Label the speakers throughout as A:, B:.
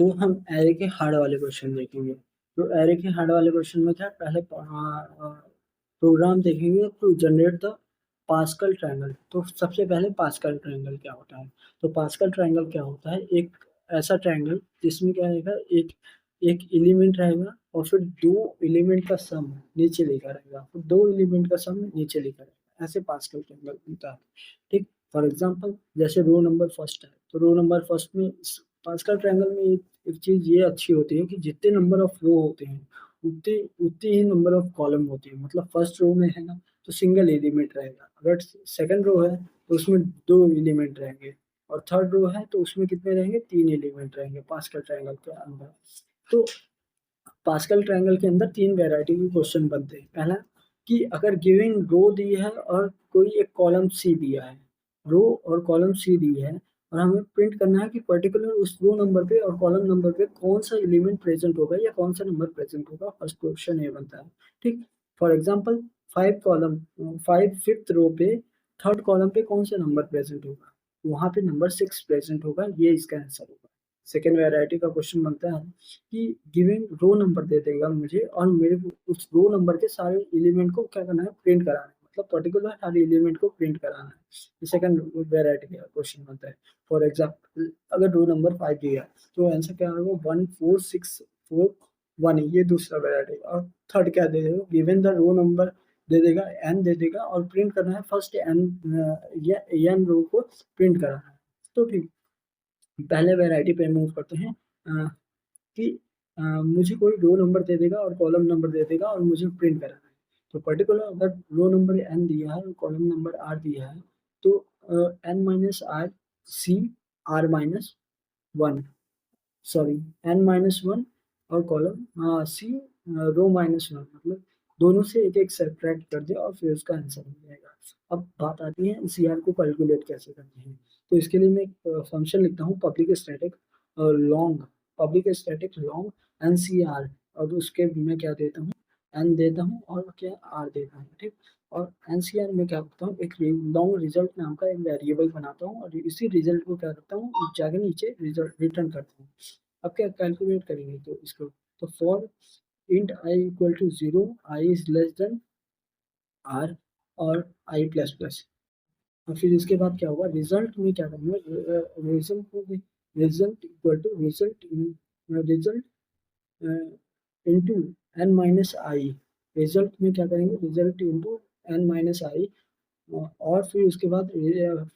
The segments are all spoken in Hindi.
A: तो हम एरे के हार्ड वाले क्वेश्चन देखेंगे। तो एरे के हार्ड वाले क्वेश्चन में क्या पहले प्रोग्राम देखेंगे to generate the Pascal triangle. तो सबसे पहले पास्कल ट्रायंगल क्या होता है। तो पास्कल ट्रायंगल क्या होता है, एक ऐसा ट्रायंगल जिसमें क्या रहेगा, एक एक एलिमेंट रहेगा और फिर दो एलिमेंट का सम नीचे लिखा रहेगा, फिर दो एलिमेंट का सम नीचे लिखा रहेगा, ऐसे पास्कल ट्रायंगल बनता है। ठीक। फॉर एग्जाम्पल जैसे रो नंबर फर्स्ट है, तो रो नंबर फर्स्ट में पास्कल ट्रायंगल में एक चीज ये अच्छी होती है कि जितने नंबर ऑफ रो होते हैं उतने उतने ही नंबर ऑफ कॉलम होते हैं। मतलब फर्स्ट रो में है ना, तो सिंगल एलिमेंट रहेगा। अगर सेकंड रो है तो उसमें दो एलिमेंट रहेंगे, और थर्ड रो है तो उसमें कितने रहेंगे, तीन एलिमेंट रहेंगे पास्कल ट्रायंगल के अंदर। तो पास्कल ट्रायंगल के अंदर तीन वैरायटी के क्वेश्चन बनते हैं। पहला कि अगर गिवन रो दी है और कोई एक कॉलम सी दिया है, रो और कॉलम सी दी है, और हमें प्रिंट करना है कि पर्टिकुलर उस रो नंबर पे और कॉलम नंबर पे कौन सा एलिमेंट प्रेजेंट होगा या कौन सा नंबर प्रेजेंट होगा। फर्स्ट क्वेश्चन ये बनता है। ठीक। For example five column, five fifth row पे थर्ड कॉलम पे कौन सा नंबर प्रेजेंट होगा, वहां पे नंबर सिक्स प्रेजेंट होगा, ये इसका आंसर होगा। सेकेंड वैरायटी का क्वेश्चन बनता है कि गिवन रो नंबर दे देगा मुझे और मेरे को उस रो नंबर के सारे एलिमेंट को क्या करना है, प्रिंट कराना है। मतलब पर्टिकुलर हर एलिमेंट को प्रिंट कराना है। ये सेकंड वैरायटी का क्वेश्चन बनता है। फॉर एग्जाम्पल अगर रो नंबर 5 दिया तो आंसर क्या होगा, 1 4 6 4 1, ये दूसरा वैरायटी। और थर्ड क्या दे देगा, गिवन द रो नंबर दे देगा, एन दे देगा, और प्रिंट करना है फर्स्ट एन या एन रो को प्रिंट कराना है। तो ठीक, पहले वैरायटी पे मूव करते हैं। कि मुझे कोई रो नंबर दे देगा और कॉलम नंबर दे देगा और मुझे प्रिंट कराना है। तो पर्टिकुलर अगर रो नंबर एन दिया है और कॉलम नंबर आर दिया है, तो n minus r c r minus one, sorry n minus one, और column c row minus one, मतलब दोनों से एक एक सब्ट्रैक्ट कर दे और फिर उसका आंसर मिल जाएगा। अब बात आती है सी आर को कैलकुलेट कैसे करते हैं। तो इसके लिए मैं एक फंक्शन लिखता हूँ, public static long, public static long n c r, और उसके मैं क्या देता हूँ, एन देता हूँ और क्या आर देता हूँ। ठीक। और एनसीआर में क्या करता हूँ, एक लॉन्ग रिजल्ट नाम का एक वेरिएबल बनाता हूँ और इसी रिजल्ट को क्या करता हूँ, जाके नीचे रिजल्ट रिटर्न करता हूँ। अब क्या कैलकुलेट करेंगे तो इसको, तो for int I equal to zero, I is less than r और आई प्लस प्लस। और फिर इसके बाद क्या होगा, रिजल्ट में क्या करेंगे, result equal to result, result into N minus i. Result में क्या करेंगे, result into N minus i, और फिर उसके बाद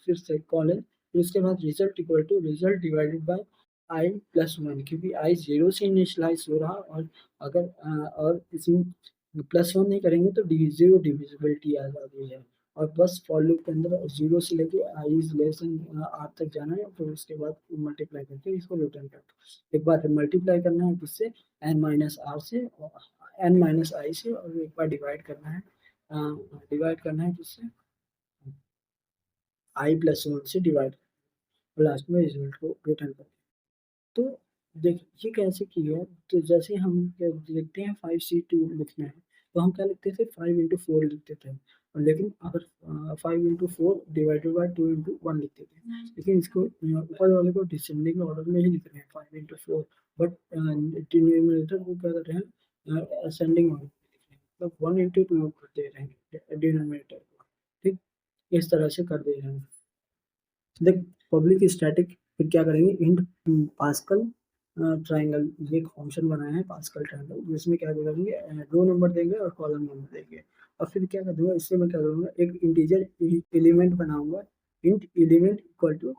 A: फिर से कॉलन, फिर उसके बाद result equal to result divided by I plus one, क्योंकि आई जीरो से इनिशियलाइज हो रहा, और अगर और इसमें प्लस वन नहीं करेंगे तो जीरो डिविजिबिलिटी आ जाती है। और बस फॉर लूप के अंदर जीरो से लेके आई इज लेस देन आर तक जाना है, फिर उसके बाद मल्टीप्लाई करके इसको रिटर्न करना। एक बार मल्टीप्लाई करना है किससे, एन माइनस आर से, एन माइनस आई से, और एक बार डिवाइड करना है, डिवाइड करना है किससे, आई प्लस वन से डिवाइड, लास्ट में रिजल्ट को रिटर्न कर। तो देखिए कैसे किया है। तो जैसे हम क्या लिखते हैं, 5C2 लिखना है तो हम क्या लिखते थे, 5 into 4 लिखते थे। और लेकिन अगर 5 into 4 डिवाइडेड बाई 2 into 1 लिखते थे, लेकिन इसको ऊपर वाले को डिसेंडिंग ऑर्डर में ही लिख रहे हैं, 5 into 4, बट डिनोमिनेटर को क्या कर रहे हैं, असेंडिंग ऑर्डर में लिख रहे हैं, मतलब 1 into 2 कर दे रहे हैं डिनोमिनेटर को। ठीक, इस तरह से कर दे रहे हैं। देख, पब्लिक स्टैटिक फिर क्या करेंगे, इंट पास्कल ट्राइंगल, ये एक फंक्शन बनाया है पास्कल ट्राइंगल, जिसमें क्या करेंगे, रो नंबर देंगे और कॉलम नंबर देंगे। और फिर क्या कर दूंगा, इससे मैं क्या करूँगा, एक इंटीजर एलिमेंट बनाऊंगा, इंट एलिमेंट इक्वल टू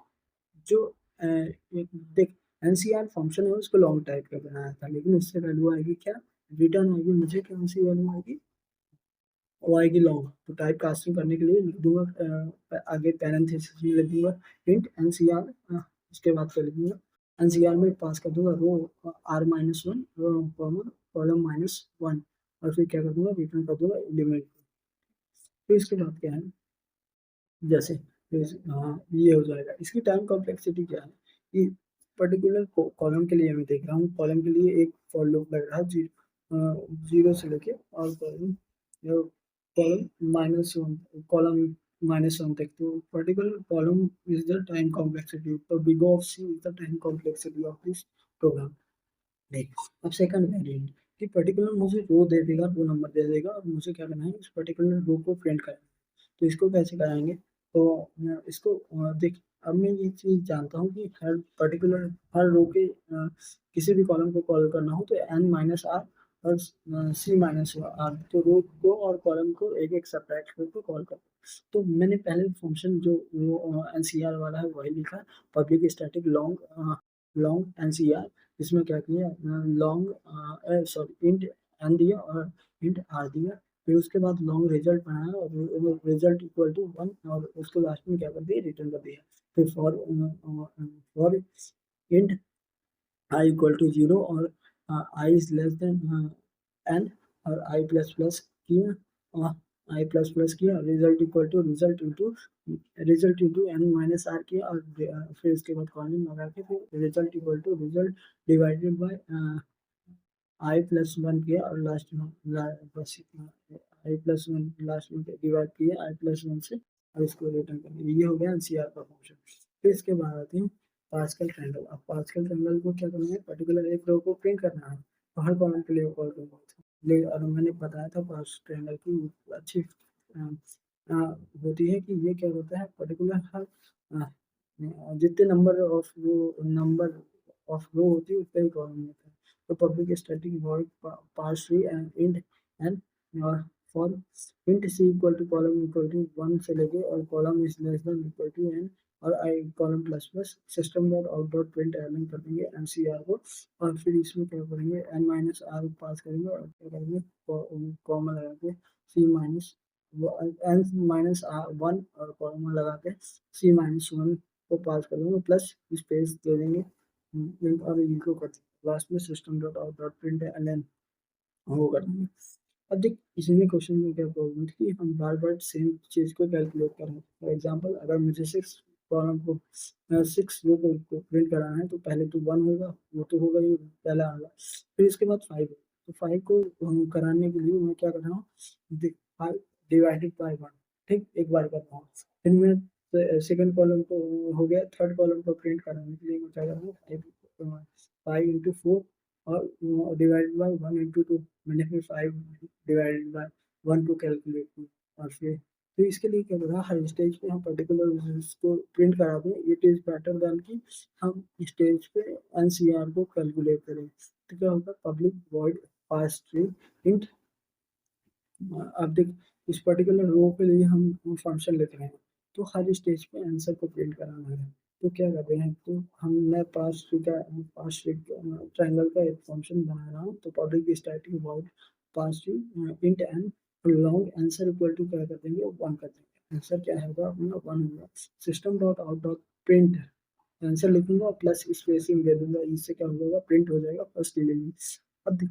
A: जो देख, एनसीआर फंक्शन है उसको लॉन्ग टाइप का बनाया था, लेकिन उससे वैल्यू आएगी क्या, रिटर्न आएगी मुझे, कौन सी वैल्यू आएगी, वो आएगी लॉन्ग। तो टाइप कास्टिंग करने के लिए लिख दूंगा, आगे पैरेंथेसिस में लिख दूंगा इंट एनसीआर, उसके बाद क्या लिखूंगा, एनसीआर में पास कर दूंगा row R minus one, row column minus one, और फिर क्या कर दूंगा, रिटर्न कर दूंगा एलिमेंट। तो इसके बाद क्या है, जैसे ये हो जाएगा। इसकी टाइम कॉम्प्लेक्सिटी क्या है कि पर्टिकुलर कॉलम के लिए मैं देख रहा हूँ, कॉलम के लिए एक फॉर लूप लग रहा है, जीरो से लेके, और column column minus one, column -1 तक। तो particular column is the time complexity, तो big of C is the time complexity of this program. Next, अब सेकंड वेरिएंट कि पर्टिकुलर मुझे रो दे देगा, रो नंबर दे देगा और मुझे क्या करना है, इस पर्टिकुलर रो को प्रिंट करना है। तो इसको कैसे कराएंगे, तो इसको देख, अब मैं ये चीज़ जानता हूँ कि हर पर्टिकुलर हर रो के किसी भी कॉलम को कॉल करना हो तो एन माइनस आर और सी माइनस आर, तो रो को और कॉलम को एक एक सेपरेट करके कॉल कर। तो मैंने पहले फंक्शन जो वो एन सी आर वाला है वही लिखा, public static long long n c r. इसमें क्या किया, लॉन्ग सॉरी इंट एन दिया और इंट आर दिया, फिर उसके बाद लॉन्ग रिजल्ट बनाया और रिजल्ट इक्वल टू 1 और उसको लास्ट में क्या कर दिया, रिटर्न कर दिया। फिर for int I equal to 0 और आई इज लेस देन एन और आई प्लस प्लस किया, आई प्लस प्लस किया, result equal to result into N minus r किया और फिर उसके बाद कॉलन लगा के फिर result equal to result divided by I plus one किया और लास्ट में बस आई प्लस वन लास्ट में डिवाइड किया आई प्लस वन से और इसको रिटर्न कर दिया। ये हो गया एनसीआर का फंक्शन। फिर इसके बाद आते हैं पास्कल ट्रायंगल। अब पास्कल ट्रायंगल को क्या करना है, पर्टिकुलर एक रो को प्रिंट करना है, तो हर कॉलम के लिए कॉल करना है। और मैंने बताया था पास्कल ट्रायंगल की अच्छी होती है कि ये क्या होता है, पर्टिकुलर हर जितने नंबर ऑफ रो होती है उतने ही कॉलम होता है। तो public static void parse tree and int N for int C equal to column equal to 1 से लेके और column is less than equal to N और I column plus plus system dot out dot print LN कर देंगे एन सी आर को और फिर इसमें क्या करेंगे, एन माइनस आर पास करेंगे और क्या करेंगे, कॉमा लगा के C minus N minus R one और कॉमा लगा के सी माइनस वन को पास कर देंगे, प्लस स्पेस दे देंगे और इनको कर लास्ट में system dot out dot print ln वो कर देंगे। अब देख, इसमें क्वेश्चन में क्या प्रॉब्लम थी कि हम बार बार सेम चीज को कैलकुलेट कर रहे हैं। फॉर एग्जांपल, अगर मुझे 6 कॉलम को 6 रो को प्रिंट कराना है तो पहले तो 1 होगा, वो तो होगा ही पहला होगा, फिर इसके बाद 5 है। तो 5 को कराने के लिए मैं क्या कर रहा हूँ, 5 डिवाइडेड बाय 1, ठीक, एक बार कर रहा हूँ। फिर मैं सेकंड कॉलम को हो गया, थर्ड कॉलम को प्रिंट कराने के लिए मैं क्या कर रहा हूँ, 5 इंटू 4 और डिवाइडेड बाय 1 इंटू 2, मैंने फिर 5 डिवाइडेड बाय 1 को कैलकुलेट किया और फिर इसके लिए क्या होगा, हर स्टेज पे हम पर्टिकुलर उसको प्रिंट करा दें। इट इज बेटर देन कि हम स्टेज पे एनसीआर को कैलकुलेट करें। तो क्या होगा, पब्लिक वॉइड पास ट्री इंट। अब देख, इस पर्टिकुलर रो के लिए हम फंक्शन लिख रहे हैं, तो हर स्टेज पे आंसर को प्रिंट कराना है। तो क्या कर रहे हैं, तो हमने पास ट्रायंगल का एक फंक्शन बना रहा हूँ, तो public static void pass int n long answer equal to क्या कर देंगे, 1 कर देंगे। आंसर क्या होगा अपना, 1 होगा। System dot out dot print answer लिखूंगा प्लस स्पेसिंग दे दूंगा, इससे क्या होगा, प्रिंट हो जाएगा फर्स्ट एलिमेंट। अब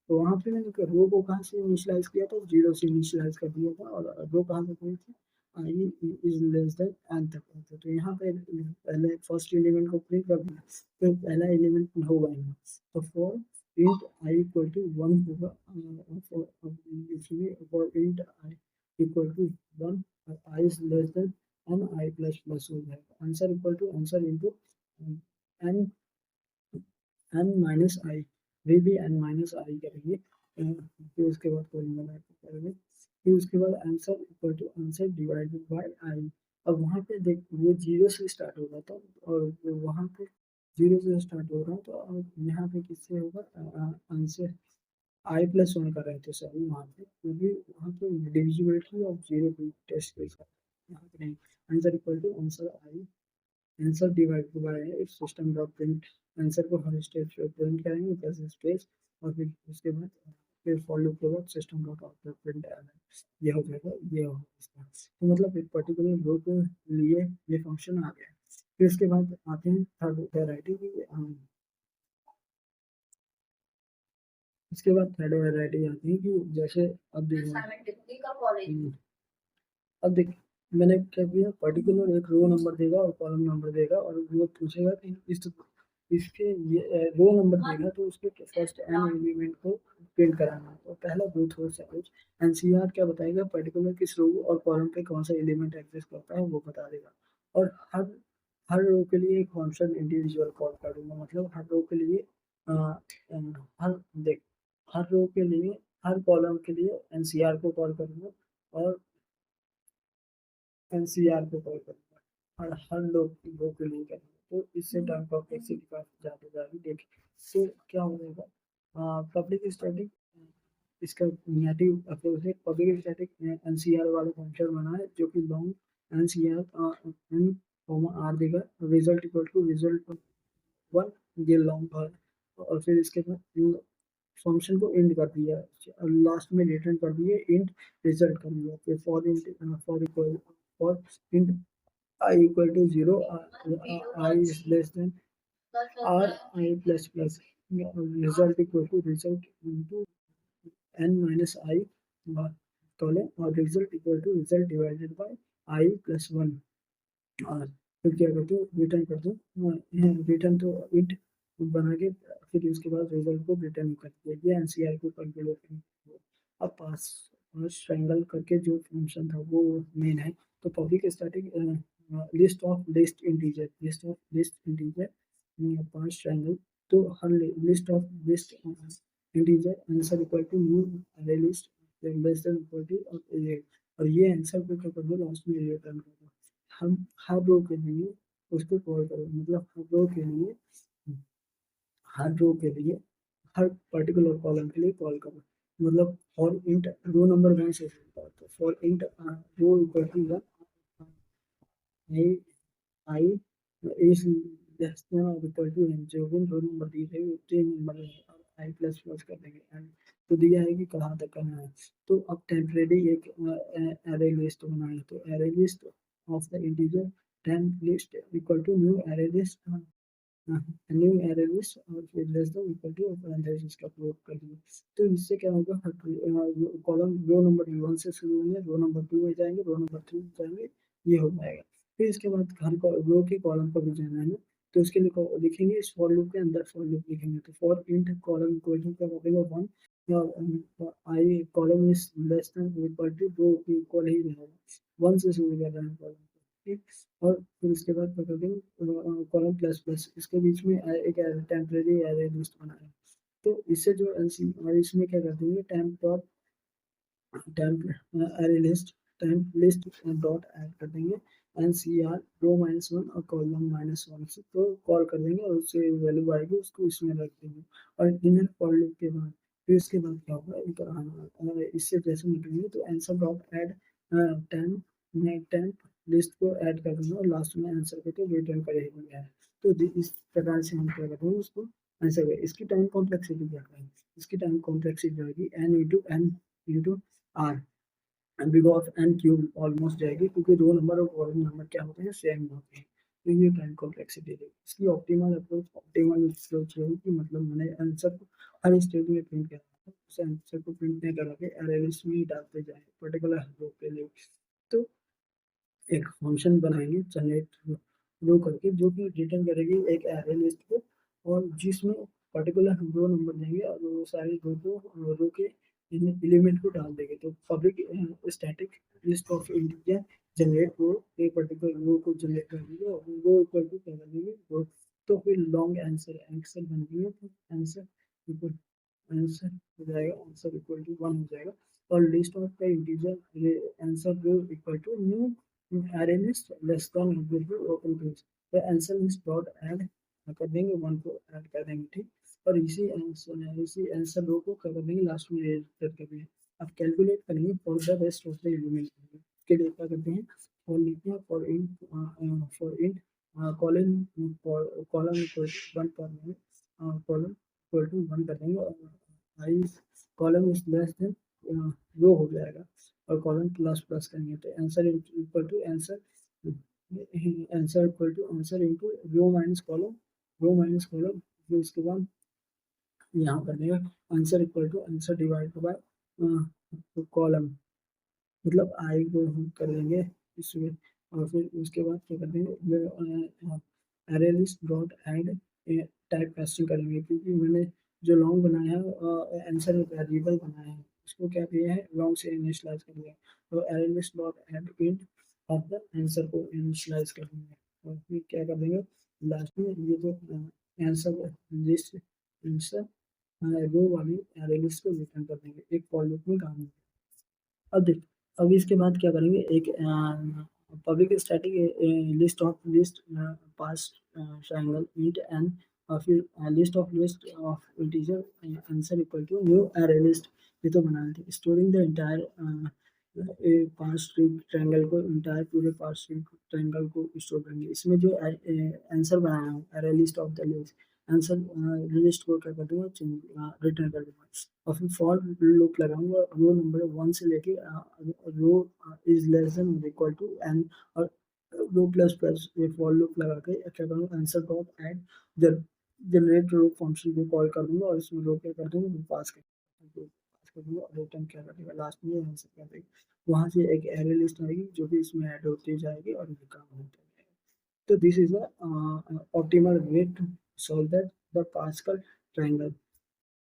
A: तो वहाँ पे मैंने रो को कहाँ से इनिशियलाइज किया था, 0 से इनिशियलाइज कर दिया था और रो कहाँ से करी थी, आई इज लेस देन एन तक। तो यहाँ पे पहले फर्स्ट एलिमेंट को प्रिंट कर दिया, तो पहला एलिमेंट होगा यहाँ, तो for int I equal to 1 होगा, इसमें for int I equal to 1 और आई is less than N I plus plus हो जाएगा। Answer equal to answer into N N minus I, भी एन माइनस आई करेंगे, फिर उसके बाद फॉर्मूला करेंगे, फिर उसके बाद answer equal to answer divided by I. अब वहाँ पे देख, वो 0 से स्टार्ट हो रहा था और वहाँ पे 0 से स्टार्ट हो रहा है, तो अब यहाँ पे किससे होगा, आंसर आई प्लस वन कर रहे थे सभी वहाँ पे, क्योंकि वहाँ पे डिविजिबिलिटी ऑफ 0 की टेस्ट के साथ यहाँ पे नहीं। Answer equal to answer i, answer divide by if system dot print, answer को हर स्टेज पे प्रिंट करेंगे प्लस स्पेस और फिर उसके बाद फिर फॉर लूप के बाद system dot out dot print ये हो जाएगा, ये होगा इसका। तो मतलब एक पर्टिकुलर रो के लिए ये फंक्शन आ गया। फिर इसके बाद आते हैं थर्ड वेराइटी की, इसके बाद थर्ड वेराइटी आती है कि जैसे अब देखो, अब देख, मैंने क्या किया, पर्टिकुलर एक रो नंबर देगा और कॉलम नंबर देगा और वो पूछेगा कि इस इसके ये रो नंबर देगा तो उसके फर्स्ट एन एलिमेंट को प्रिंट कराना है। तो पहला ब्रूट फोर्स अप्रोच, एनसीआर क्या बताएगा, पर्टिकुलर किस रो और कॉलम पे कौन सा एलिमेंट एक्सेस करता है वो बता देगा। और हर हर रो के लिए एक फंक्शन इंडिविजुअल कॉल करूंगा, मतलब हर रो के लिए अ, हर देख हर रो के लिए, हर कॉलम के लिए एनसीआर को कॉल करूंगा और एनसीआर को कॉल करूंगा और हर रो के लिए करूंगा। तो इससे टाइम कॉम्प्लेक्सिटी काफी ज्यादा जाएगी। देख तो क्या हो जाएगा, पब्लिक स्टैटिक, इसका नेटिव अप्रोच है, पब्लिक स्टैटिक एनसीआर वाला फंक्शन बना है जो कि लॉन्ग एनसीआर एन आर देगा, result equal to result one, ये लॉन्ग है। और फिर इसके बाद फंक्शन को एंड कर दिया और लास्ट में रिटर्न कर दिए इंट रिजल्ट कर दिया। फिर for int for int I equal to zero, I is less than R I plus plus, result equal to result into N minus I colon, और result equal to result divided by I plus one. और फिर क्या करते हो, रिटर्न कर दो, रिटर्न तो इट बना के फिर उसके बाद रिजल्ट को रिटर्न कर दिया। ये एनसीआर को कैलकुलेट करना। अब पास पास ट्रायंगल करके जो फंक्शन था वो मेन है। तो public static list of list integer, list of list integer पांच ट्रायंगल। तो हर list of list integer answer equal to new array list less than equal to, और ये आंसर को क्या कर दो, लास्ट में रिटर्न कर दो। हम हर रो के लिए उसको कॉल करो, मतलब हर रो के लिए हर पर्टिकुलर कॉलम के लिए कॉल करो। मतलब for int row number one से शुरू होता है, तो for int row equal to one, I I is less than और इक्वल टू एन, जो भी रो नंबर दी गई उतने नंबर और आई प्लस प्लस कर देंगे एंड। तो दिया है कि कहाँ तक करना है। तो अब टेम्परेरी एक एरे लिस्ट बनाए, तो array list of the integer temp list equal to new array list, new array list और फिर less than equal to parenthesis का प्रयोग कर दिया। तो इससे क्या होगा, कॉलम रो नंबर वन से शुरू होंगे, रो नंबर टू में जाएंगे, रो नंबर थ्री में जाएंगे, ये हो जाएगा। फिर इसके बाद हर रो के कॉलम को भी जाना है ना, तो उसके लिए लिखेंगे इस फॉर लूप के अंदर फॉर लूप लिखेंगे। तो फॉर इंट कॉलम इक्वल क्या करेंगे वन, या I column is less than equal to row equal ही रहेगा, वन से शुरू कर रहे हैं कॉलम। ठीक, और फिर उसके बाद क्या कर देंगे कॉलम प्लस प्लस, इसके बीच में एक टेम्परेरी एरे लिस्ट बनाए। तो इससे जो एलसी और इसमें क्या कर देंगे temp dot temp array list, temp list dot add कर देंगे एनसीआर रो माइनस वन और कॉलम माइनस वन से, तो कॉल कर देंगे और उससे वैल्यू आएगी उसको इसमें रख देंगे। और इनर फॉर लूप के बाद फिर इसके बाद क्या होगा, इससे जैसे निकलेंगे तो आंसर डॉट ऐड टेम्प, मैं टेम्प लिस्ट को ऐड कर दूंगा और लास्ट में आंसर करके रिटर्न करेगा। तो इस प्रकार से हम क्या करते हैं उसको आंसर। इसकी टाइम कॉम्प्लेक्सिटी क्या है, इसकी टाइम कॉम्प्लेक्सिटी जाएगी N into R, because N cube almost जाएगी क्योंकि रो नंबर और कॉलम नंबर क्या होते हैं, सेम होते हैं। तो ये टाइम कॉम्प्लेक्सिटी है। इसकी ऑप्टिमल अप्रोच है कि मतलब मैंने आंसर को हर स्टेज में प्रिंट करना है, उस आंसर को प्रिंट नहीं करा के अरे लिस्ट में ही डालते जाए पर्टिकुलर रो के लिए। तो एक फंक्शन बनाएंगे जनरेट रो करके जो कि रिटर्न करेगी एक एरे लिस्ट को, और जिसमें पर्टिकुलर हम रो नंबर देंगे और वो सारे रो के एलिमेंट को डाल देंगे। तो public static list of integer generate row, एक पर्टिकुलर रो को जनरेट कर देंगे और वो इक्वल टू क्या कर देंगे रो। तो फिर लॉन्ग आंसर आंसर बन देंगे, तो आंसर इक्वल आंसर हो जाएगा, आंसर इक्वल टू वन हो जाएगा। और list of the integer answer will equal to new array list less than equal to open close, तो आंसर लिस्ट डॉट ऐड कर देंगे, वन को ऐड कर देंगे। ठीक, और इसी आंसर रो को कर देंगे लास्ट में एड कर देंगे। अब कैलकुलेट करेंगे for the rest of the element के लिए क्या करते हैं, फॉर लिखते हैं for int colon column equal to one पर कॉलम इक्वल टू वन कर देंगे और I column is less than row हो जाएगा और कॉलम प्लस प्लस करेंगे। तो answer equal to answer, answer equal to answer into row minus column. फिर उसके बाद यहाँ कर देगा answer equal to answer divide by column, मतलब आई को हम कर देंगे इसमें। और फिर उसके बाद क्या कर देंगे array list dot add type casting करेंगे, क्योंकि मैंने जो लॉन्ग बनाया है आंसर वेरिएबल बनाया है, उसको क्या किया है, लॉन्ग से इनिशियलाइज कर दिया। तो अरे list dot add int of the answer को इनिशियलाइज कर देंगे, और फिर क्या कर देंगे लास्ट में ये जो आंसर लिस्ट आंसर रो वाली अरे लिस्ट को रिटर्न कर देंगे, एक फॉर लूप में काम है। अब देख, अब इसके बाद क्या करेंगे, एक public static list of list pass triangle int end, और फिर list of integer answer equal to new array list, ये तो बनाए थे, storing the entire pass triangle को, इंटायर पूरे पास ट्रायंगल को स्टोर करेंगे। इसमें जो आंसर बनाया हूँ अरे list of the list answer list को क्या कर दूंगा, रिटर्न कर दूंगा, और फिर फॉर लूप लगाऊंगा रो नंबर 1 से लेके row is less than equal to N, और रो प्लस प्लस ये फॉर लूप लगा के क्या करूँगा, answer dot add generate row function को कॉल कर दूंगा, और इसमें रो क्या कर दूंगा, पास कर दूंगा, और रिटर्न क्या कर देगा, लास्ट में आंसर कर देगा। वहाँ से एक एरे लिस्ट आएगी जो कि इसमें ऐड होती जाएगी, और ये काम होता है। So this is the optimal way to solve that the Pascal triangle.